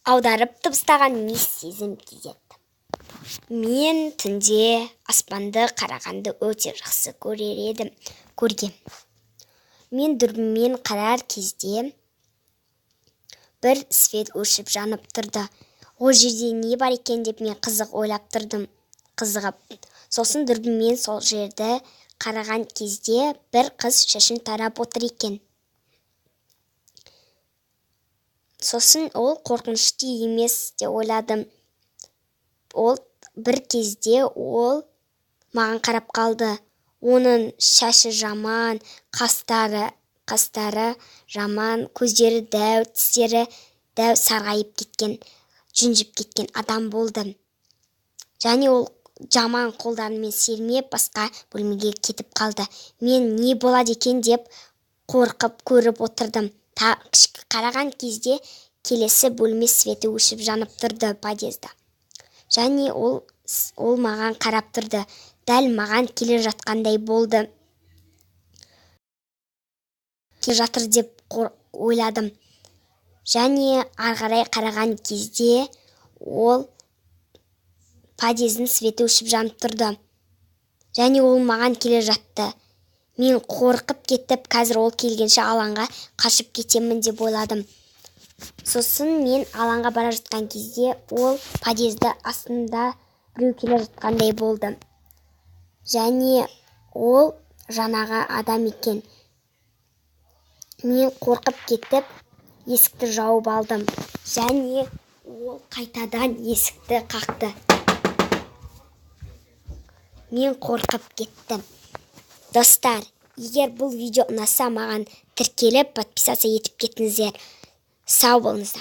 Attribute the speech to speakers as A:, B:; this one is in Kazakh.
A: аударып дыбыстаған мис сезім кезет. Мен түнде аспанды қарағанды өте жақсы көргем. Мен дүрбімен қарар кезде бір свет өшіп жанып тұрды. Ол жерде не бар екен деп мен қызығып. Сосын дүрбімен сол жерді қараған кезде бір қыз шашын тарап отыр екен. Сосын ол қорқынышты емес деп ойладым. Бір кезде ол маған қарап қалды. Оның шашы жаман, қастары жаман, көздері дәу, тістері дәу, сарғайып кеткен, жүнжіп кеткен адам болды. Және ол жаман қолдарымен сермеп басқа бөлмеге кетіп қалды. Мен не болады екен деп қорқып көріп отырдым. Қараған кезде келесі бөлме светі өшіп жанып тұрды подъезда. Және ол маған қарап тұрды. Дәл маған келе жатқандай болды. Келе жатыр деп ойладым. Және арғарай қараған кезде ол подъездің светі өшіп жанып тұрды. Және ол маған келе жатты. Мен қорқып кетіп, қазір ол келгенше алаңға қашып кетемін деп ойладым. Сосын мен алаңға бара жатқан кезде ол подъезді астында біреу келе жатқандай болды. Және ол жаңағы адам екен. Мен қорқып кетіп, есікті жауып алдым. Және ол қайтадан есікті қақты. Мен қорқып кеттім. Достар, егер бұл видео ұнаса, маған тіркеліп, подписация етіп кетіңіздер. Сау болыңыздар.